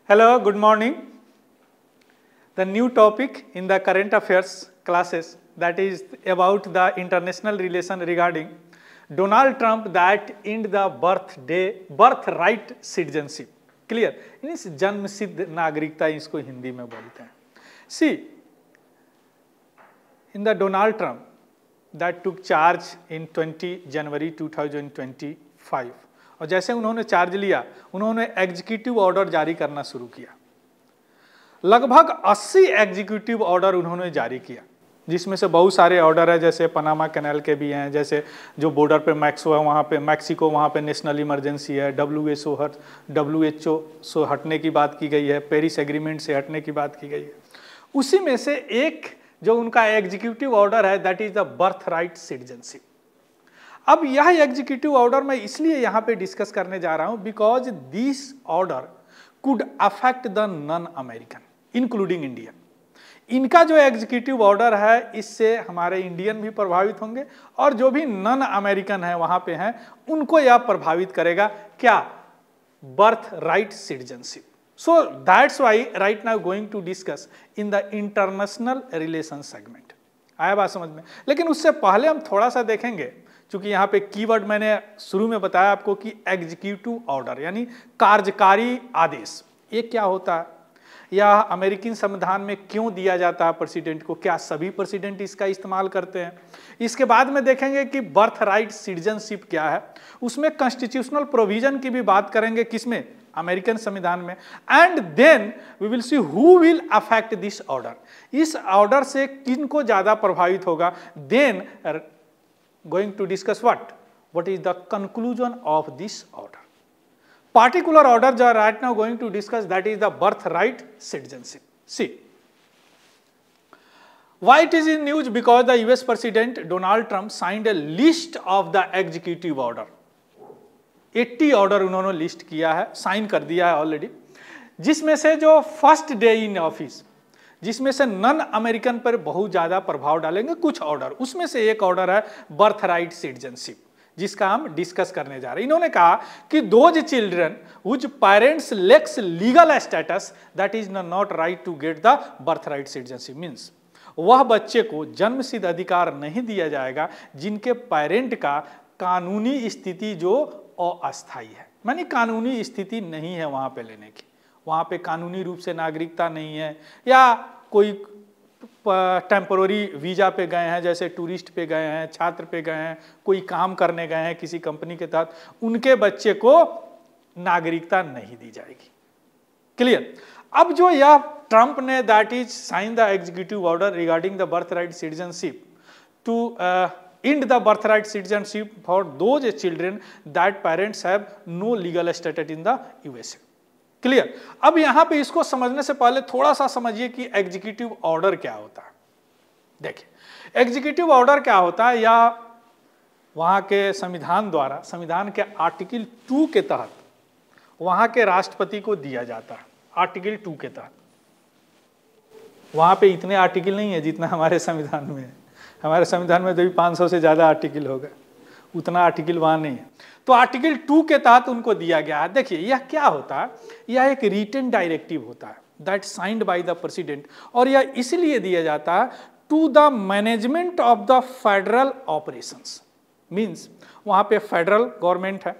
Hello, good morning. The new topic in the current affairs classes, that is about the international relation regarding Donald Trump that end the birthright citizenship. Clear? इस जन्म सिद्ध नागरिकता इसको हिंदी में बोलते हैं. See, in the Donald Trump that took charge in 20 January 2025. और जैसे उन्होंने चार्ज लिया, उन्होंने एग्जीक्यूटिव ऑर्डर जारी करना शुरू किया. लगभग 80 एग्जीक्यूटिव ऑर्डर उन्होंने जारी किया, जिसमें से बहुत सारे ऑर्डर है, जैसे पनामा कैनाल के भी हैं, जैसे जो बॉर्डर पे वहाँ पे मैक्सिको, वहाँ पे नेशनल इमरजेंसी है, WHO से हटने की बात की गई है, पेरिस एग्रीमेंट से हटने की बात की गई है. उसी में से एक जो उनका एग्जीक्यूटिव ऑर्डर है, that is the birthright citizenship. अब यह एग्जीक्यूटिव ऑर्डर मैं इसलिए यहां पे डिस्कस करने जा रहा हूं because this order could affect the non American including Indian. इनका जो एग्जीक्यूटिव ऑर्डर है, इससे हमारे इंडियन भी प्रभावित होंगे और जो भी नॉन अमेरिकन है वहां पे हैं, उनको यह प्रभावित करेगा. क्या? Birth right citizenship. So that's why right now going to discuss in the international relation segment. आया बात समझ में? लेकिन उससे पहले हम थोड़ा सा देखेंगे, चूंकि यहाँ पे कीवर्ड मैंने शुरू में बताया आपको कि एग्जीक्यूटिव ऑर्डर यानी कार्यकारी आदेश, ये क्या होता है, या अमेरिकन संविधान में क्यों दिया जाता है प्रेसिडेंट को, क्या सभी प्रेसिडेंट इसका इस्तेमाल करते हैं. इसके बाद में देखेंगे कि बर्थ राइट सिटीजनशिप क्या है, उसमें कॉन्स्टिट्यूशनल प्रोविजन की भी बात करेंगे, किसमें? अमेरिकन संविधान में. And then we will see who will affect this order. इस ऑर्डर से किनको ज्यादा प्रभावित होगा. Then going to discuss what is the conclusion of this order. Particular order जो right now going to discuss, that is the birthright citizenship. See, why it is in news? Because the US President Donald Trump signed a list of the executive order. 80 order उन्होंने list किया है, sign कर दिया है already, जिसमें से जो first day in office, जिसमें से नॉन अमेरिकन पर बहुत ज्यादा प्रभाव डालेंगे कुछ ऑर्डर. उसमें से एक ऑर्डर है बर्थराइट सिटीजनशिप, जिसका हम डिस्कस करने जा रहे हैं. इन्होंने कहा कि those children whose parents lacks legal status that is not right to get the birthright citizenship. Means वह बच्चे को जन्मसिद्ध अधिकार नहीं दिया जाएगा जिनके पेरेंट का कानूनी स्थिति जो अस्थायी है, मानी कानूनी स्थिति नहीं है वहां पे लेने की, वहाँ पे कानूनी रूप से नागरिकता नहीं है, या कोई टेम्पोररी वीजा पे गए हैं, जैसे टूरिस्ट पे गए हैं, छात्र पे गए हैं, कोई काम करने गए हैं किसी कंपनी के तहत, उनके बच्चे को नागरिकता नहीं दी जाएगी. क्लियर? अब जो यह ट्रंप ने that is sign the executive order regarding the birthright citizenship to end the birthright citizenship for those children that parents have no legal status in the USA. Clear? अब यहां पे इसको समझने से पहले थोड़ा सा समझिए कि एग्जीक्यूटिव ऑर्डर क्या होता है. देखिए, एग्जीक्यूटिव ऑर्डर क्या होता है, या वहां के संविधान द्वारा, संविधान के आर्टिकल 2 के तहत वहां के राष्ट्रपति को दिया जाता है. आर्टिकल 2 के तहत, वहां पे इतने आर्टिकल नहीं है जितना हमारे संविधान में है. हमारे संविधान में तो 500 से ज्यादा आर्टिकल होगा, उतना आर्टिकल वहां नहीं है. तो आर्टिकल 2 के तहत उनको दिया गया है. देखिए, यह क्या होता है, यह एक रिटन डायरेक्टिव होता है that signed by the president, और यह इसलिए दिया जाता है to the management of the federal operations. Means वहां पे फेडरल गवर्नमेंट है,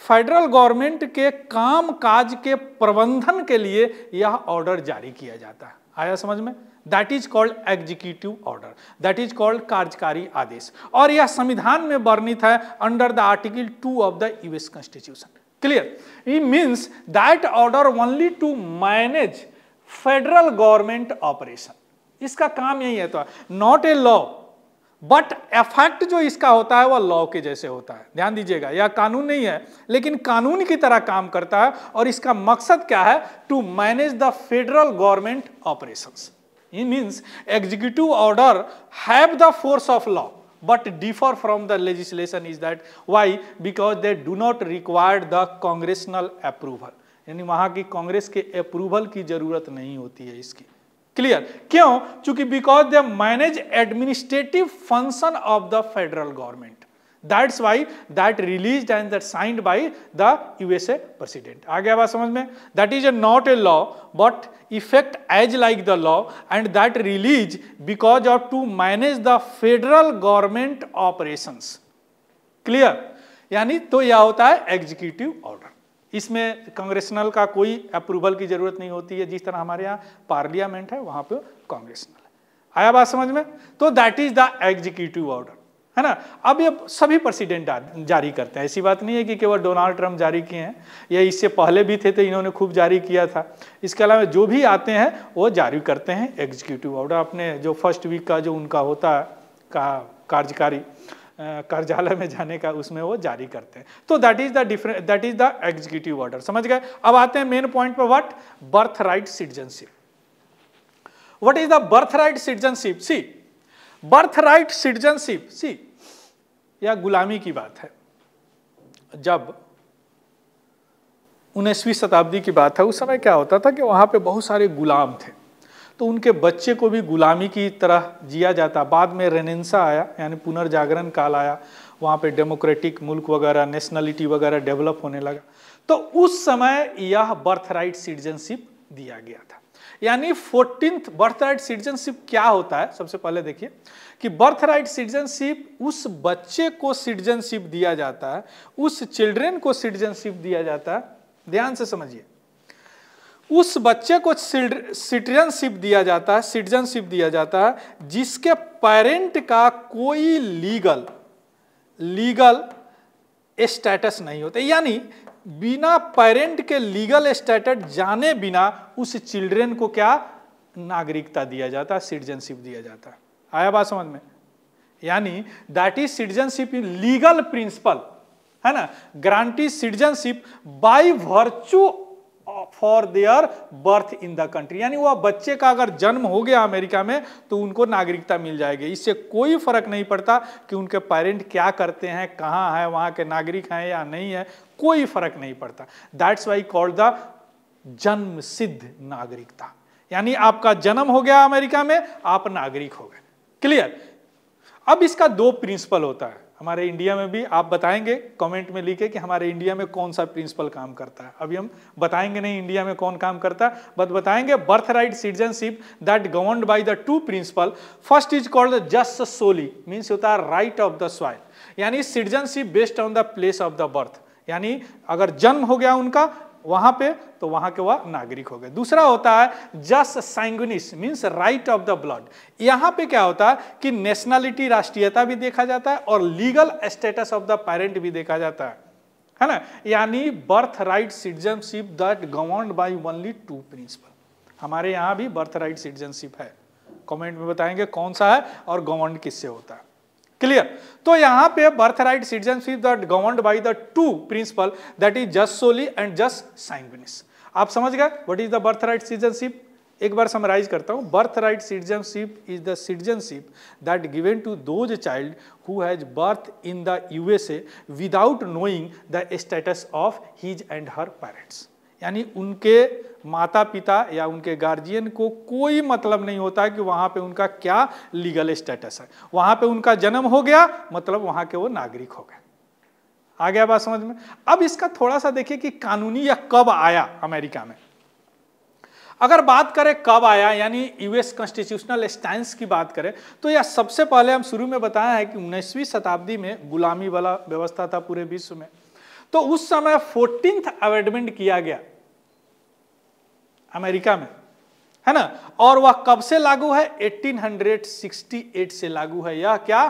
फेडरल गवर्नमेंट के काम काज के प्रबंधन के लिए यह ऑर्डर जारी किया जाता है. आया समझ में? That is called executive order, that is called कार्यकारी आदेश, और यह संविधान में वर्णित है under the article 2 of the US constitution. Clear? It means that order only to manage federal government operation. इसका काम यही है. तो not a law, but effect जो इसका होता है वह लॉ के जैसे होता है. ध्यान दीजिएगा, यह कानून नहीं है, लेकिन कानून की तरह काम करता है, और इसका मकसद क्या है? To manage the federal government operations. It means executive order have the force of law but differ from the legislation. Is that why? Because they do not require the congressional approval. यानी वहां की कांग्रेस के approval की जरूरत नहीं होती है इसकी. क्लियर? क्यों? क्योंकि because they manage administrative function of the federal government. That's why that released and that signed by the USA president. आ गया बात समझ में? That is not a law but effect as like the law and that release because of to manage the federal government operations. Clear? यानी तो यह होता है executive order. इसमें कांग्रेसनल का कोई अप्रूवल की जरूरत नहीं होती है, जिस तरह हमारे यहाँ पार्लियामेंट है वहां पे कांग्रेसनल है। आया बात समझ में? तो that is the executive order, है ना। अब ये सभी प्रेसिडेंट जारी करते हैं, ऐसी बात नहीं है कि केवल डोनाल्ड ट्रंप जारी किए हैं, ये इससे पहले भी थे तो इन्होंने खूब जारी किया था। इसके अलावा जो भी आते हैं वो जारी करते हैं एग्जीक्यूटिव ऑर्डर। अपने जो फर्स्ट वीक का जो उनका होता है का कार्यकारी कार्यालय में जाने का, उसमें वो जारी करते हैं। तो that is the executive order. समझ गए? अब आते हैं मेन पॉइंट पर, what birth right citizenship. What is the birth right citizenship? See birth right citizenship, see यह गुलामी की बात है। जब 19वीं शताब्दी की बात है, उस समय क्या होता था कि वहां पे बहुत सारे गुलाम थे, तो उनके बच्चे को भी गुलामी की तरह जिया जाता। बाद में रेनेसां आया, यानी पुनर्जागरण काल आया, वहाँ पे डेमोक्रेटिक मुल्क वगैरह, नेशनलिटी वगैरह डेवलप होने लगा, तो उस समय यह बर्थ राइट सिटीजनशिप दिया गया था। यानी 14th बर्थ राइट सिटीजनशिप क्या होता है? सबसे पहले देखिए कि बर्थ राइट सिटीजनशिप उस बच्चे को सिटीजनशिप दिया जाता है, उस चिल्ड्रन को सिटीजनशिप दिया जाता है। ध्यान से समझिए, उस बच्चे को सिटीजनशिप दिया जाता है, सिटीजनशिप दिया जाता है जिसके पेरेंट का कोई लीगल स्टेटस नहीं होता। यानी बिना पेरेंट के लीगल स्टेटस जाने बिना उस चिल्ड्रन को क्या नागरिकता दिया जाता है, सिटीजनशिप दिया जाता है। आया बात समझ में? यानी that is citizenship in legal principle, है ना, granted citizenship by virtue for their birth in the country. यानी वह बच्चे का अगर जन्म हो गया अमेरिका में तो उनको नागरिकता मिल जाएगी। इससे कोई फर्क नहीं पड़ता कि उनके पेरेंट क्या करते हैं, कहाँ है, वहाँ के नागरिक हैं या नहीं है, कोई फर्क नहीं पड़ता। दैट्स वाई कॉल्ड द जन्म सिद्ध नागरिकता। यानी आपका जन्म हो गया अमेरिका में, आप नागरिक हो गए। क्लियर? अब इसका दो प्रिंसिपल होता है। हमारे इंडिया में भी आप बताएंगे कमेंट में लिखे कि हमारे इंडिया में कौन सा प्रिंसिपल काम करता है। अभी हम बताएंगे नहीं इंडिया में कौन काम करता है, बट बताएंगे birth right citizenship that governed by the two principle. First is called jus soli, means होता है राइट ऑफ द सॉइल, यानी citizenship based on the place of the birth. यानी अगर जन्म हो गया उनका वहां पे तो वहां के वह नागरिक हो गए। दूसरा होता है jus sanguinis, means right of the blood. यहां पे क्या होता है कि नेशनलिटी, राष्ट्रीयता भी देखा जाता है और legal status of the parent भी देखा जाता है ना। यानी birth right citizenship that governed by only two principle. हमारे यहां भी बर्थ राइट सिटीजनशिप है, कमेंट में बताएंगे कौन सा है और गवर्न किससे होता है। क्लियर? तो यहां पे birth right citizenship that governed by the two principle that is jus soli and jus sanguinis. आप समझ गए what is the birth right citizenship? एक बार समराइज करता हूं। Birth right citizenship is the citizenship that given to those child who has birth in the USA without knowing the status of his and her parents. यानी उनके माता पिता या उनके गार्जियन को कोई मतलब नहीं होता कि वहां पे उनका क्या लीगल स्टेटस है। वहां पे उनका जन्म हो गया मतलब वहां के वो नागरिक हो गए। आ गया बात समझ में? अब इसका थोड़ा सा देखिए कि कानूनी या कब आया अमेरिका में। अगर बात करें कब आया, यानी यूएस कॉन्स्टिट्यूशनल स्टैंस की बात करें, तो यह सबसे पहले हम शुरू में बताया है कि 19वीं शताब्दी में गुलामी वाला व्यवस्था था पूरे विश्व में, तो उस समय 14th अमेंडमेंट किया गया अमेरिका में, है ना। और वह कब से लागू है? 1868 से लागू है। यह क्या?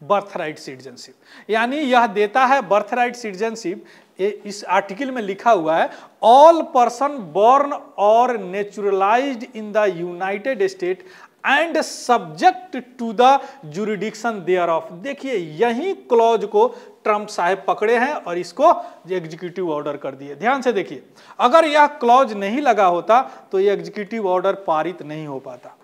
Birth right citizenship. यानी यह देता है बर्थ राइट सिटीजनशिप। इस आर्टिकल में लिखा हुआ है all person born or naturalized in the United State and subject to the jurisdiction thereof. देखिए यही क्लॉज को ट्रंप साहब पकड़े हैं और इसको एग्जीक्यूटिव ऑर्डर कर दिए। ध्यान से देखिए, अगर यह क्लॉज नहीं लगा होता तो यह एग्जीक्यूटिव ऑर्डर पारित नहीं हो पाता।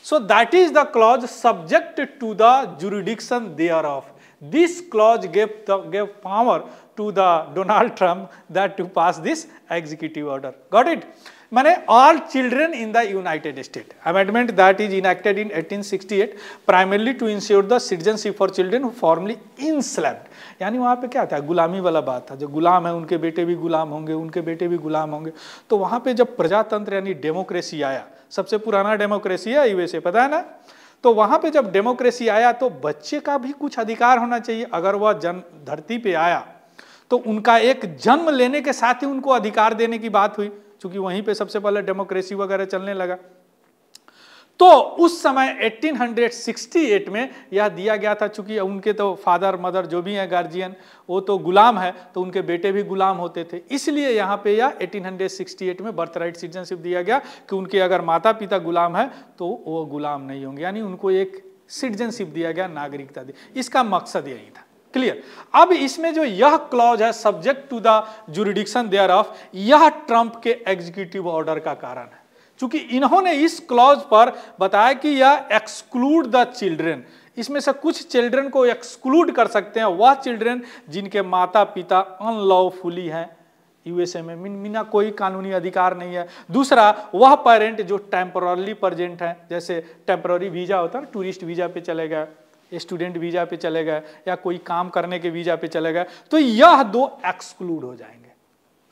So that is the clause subject to the jurisdiction thereof. This clause gave power to the Donald Trump that to pass this executive order. Got it? माने all children in the United State, amendment that is enacted in 1868 primarily to ensure the citizenship for children who formerly enslaved. यानी वहाँ पे क्या था, गुलामी वाला बात था, जो गुलाम है उनके बेटे भी गुलाम होंगे, उनके बेटे भी गुलाम होंगे। तो वहाँ पे जब प्रजातंत्र यानी डेमोक्रेसी आया, सबसे पुराना डेमोक्रेसी है यूएसए, पता है ना, तो वहाँ पे जब डेमोक्रेसी आया तो बच्चे का भी कुछ अधिकार होना चाहिए। अगर वह जन्म धरती पे आया तो उनका एक जन्म लेने के साथ ही उनको अधिकार देने की बात हुई, क्योंकि वहीं पे सबसे पहले डेमोक्रेसी वगैरह चलने लगा। तो उस समय 1868 में यह दिया गया था, चूंकि उनके तो फादर मदर जो भी हैं गार्जियन वो तो गुलाम है, तो उनके बेटे भी गुलाम होते थे, इसलिए यहाँ पे यह 1868 में बर्थ राइट सिटीजनशिप दिया गया कि उनके अगर माता पिता गुलाम है तो वो गुलाम नहीं होंगे, यानी उनको एक सिटीजनशिप दिया गया, नागरिकता दी। इसका मकसद यही था। क्लियर। अब इसमें जो यह क्लॉज है subject to the jurisdiction thereof, यह ट्रंप के एग्जीक्यूटिव ऑर्डर का कारण है, क्योंकि इन्होंने इस क्लॉज पर बताया कि यह एक्सक्लूड द चिल्ड्रन, इसमें से कुछ चिल्ड्रन को एक्सक्लूड कर सकते हैं, वह चिल्ड्रन जिनके माता पिता अनलॉफुली हैं यूएसए में, बिना कोई कानूनी अधिकार नहीं है। दूसरा, वह पेरेंट जो टेम्पोरली प्रेजेंट है, जैसे टेम्पोररी वीजा होता है, टूरिस्ट वीजा पे चले गए, स्टूडेंट वीजा पे चले गए, या कोई काम करने के वीजा पे चले गए, तो यह दो एक्सक्लूड हो जाएंगे।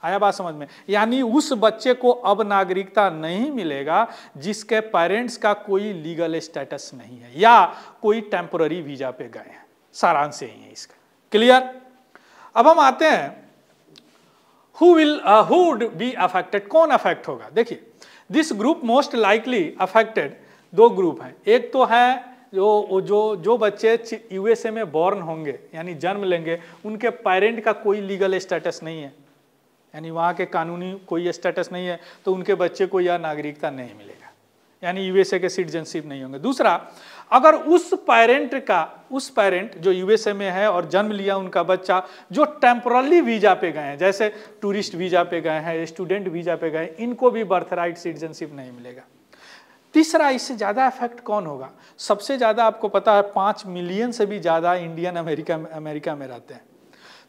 आया बात समझ में? यानी उस बच्चे को अब नागरिकता नहीं मिलेगा जिसके पेरेंट्स का कोई लीगल स्टेटस नहीं है या कोई टेम्पोररी वीजा पे गए हैं। सारांश यही है इसका। क्लियर। अब हम आते हैं हु वुड बी अफेक्टेड, कौन अफेक्ट होगा। देखिए, this group most likely affected, दो ग्रुप हैं। एक तो है जो बच्चे यूएसए में बॉर्न होंगे यानी जन्म लेंगे, उनके पेरेंट का कोई लीगल स्टेटस नहीं है, यानी वहाँ के कानूनी कोई स्टेटस नहीं है, तो उनके बच्चे को यह नागरिकता नहीं मिलेगा, यानी यूएसए के सिटीजनशिप नहीं होंगे। दूसरा, अगर उस पेरेंट जो यूएसए में है और जन्म लिया उनका बच्चा जो टेम्पोरली वीजा पे गए हैं, जैसे टूरिस्ट वीजा पे गए हैं, स्टूडेंट वीजा पे गए, इनको भी बर्थ राइट सिटीजनशिप नहीं मिलेगा। तीसरा, इससे ज़्यादा इफेक्ट कौन होगा? सबसे ज़्यादा आपको पता है 5 मिलियन से भी ज़्यादा इंडियन अमेरिका में रहते हैं।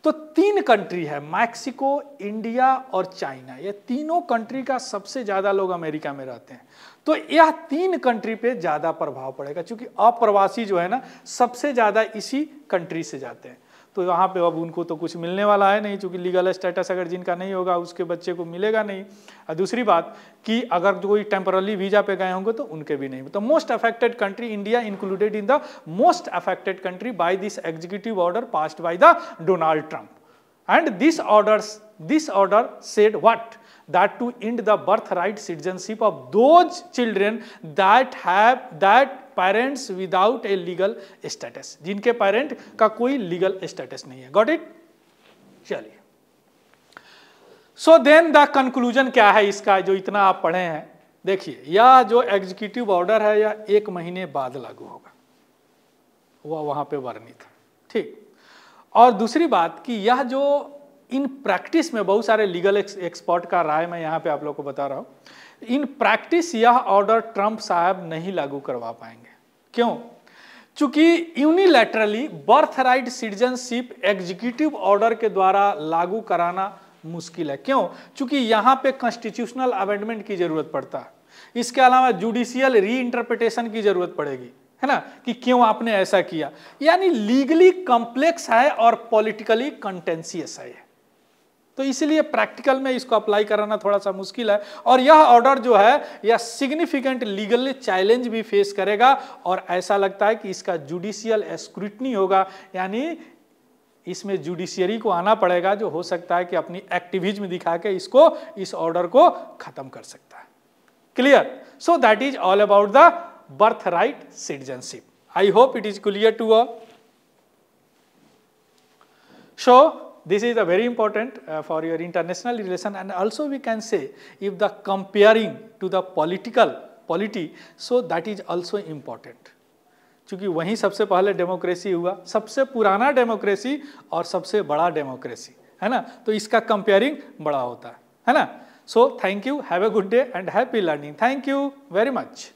तो 3 कंट्री है, मैक्सिको, इंडिया और चाइना, ये तीनों कंट्री का सबसे ज़्यादा लोग अमेरिका में रहते हैं। तो यह 3 कंट्री पे ज़्यादा प्रभाव पड़ेगा, क्योंकि अप्रवासी जो है ना सबसे ज़्यादा इसी कंट्री से जाते हैं। तो यहाँ पे अब उनको तो कुछ मिलने वाला है नहीं, क्योंकि लीगल स्टेटस अगर जिनका नहीं होगा उसके बच्चे को मिलेगा नहीं। और दूसरी बात कि अगर कोई टेम्पररी वीजा पे गए होंगे तो उनके भी नहीं। तो most affected country, India included in the most affected country by this executive order passed by the Donald Trump. And this order said what? that to end the birthright citizenship of those children that parents without a legal status, जिनके parent का कोई legal status नहीं है। Got it? चलिए, so then the conclusion क्या है इसका, जो इतना आप पढ़े हैं? देखिए, यह जो एग्जीक्यूटिव ऑर्डर है यह 1 महीने बाद लागू होगा, वह वहां पे वर्णित है। ठीक। और दूसरी बात कि यह जो इन प्रैक्टिस में, बहुत सारे लीगल एक्सपर्ट का राय मैं यहाँ पे आप लोग को बता रहा हूँ, इन प्रैक्टिस यह ऑर्डर ट्रंप साहब नहीं लागू करवा पाएंगे। क्यों? चूंकि unilaterally birth right citizenship executive order के द्वारा लागू कराना मुश्किल है। क्यों? चूंकि यहाँ पे कॉन्स्टिट्यूशनल अमेंडमेंट की जरूरत पड़ता है, इसके अलावा जुडिशियल री इंटरप्रिटेशन की जरूरत पड़ेगी, है ना, कि क्यों आपने ऐसा किया। यानी लीगली कॉम्प्लेक्स है और पॉलिटिकली कंटेंशियस है। तो इसलिए प्रैक्टिकल में इसको अप्लाई कराना थोड़ा सा मुश्किल है। और यह ऑर्डर जो है यह सिग्निफिकेंट लीगल चैलेंज भी फेस करेगा, और ऐसा लगता है कि इसका जुडिशियल स्क्रूटनी होगा, यानी इसमें जुडिशियरी को आना पड़ेगा, जो हो सकता है कि अपनी एक्टिविज्म दिखा के इस ऑर्डर को खत्म कर सकता है। Clear? So that is all about the birth right citizenship. I hope it is clear to all. So this is a very important for your international relation, and also we can say if the comparing to the polity, so that is also important, क्योंकि वहीं सबसे पहले democracy हुआ, सबसे पुराना democracy और सबसे बड़ा डेमोक्रेसी, है ना, तो इसका कंपेयरिंग बड़ा होता है ना। So thank you, have a good day and happy learning. Thank you very much.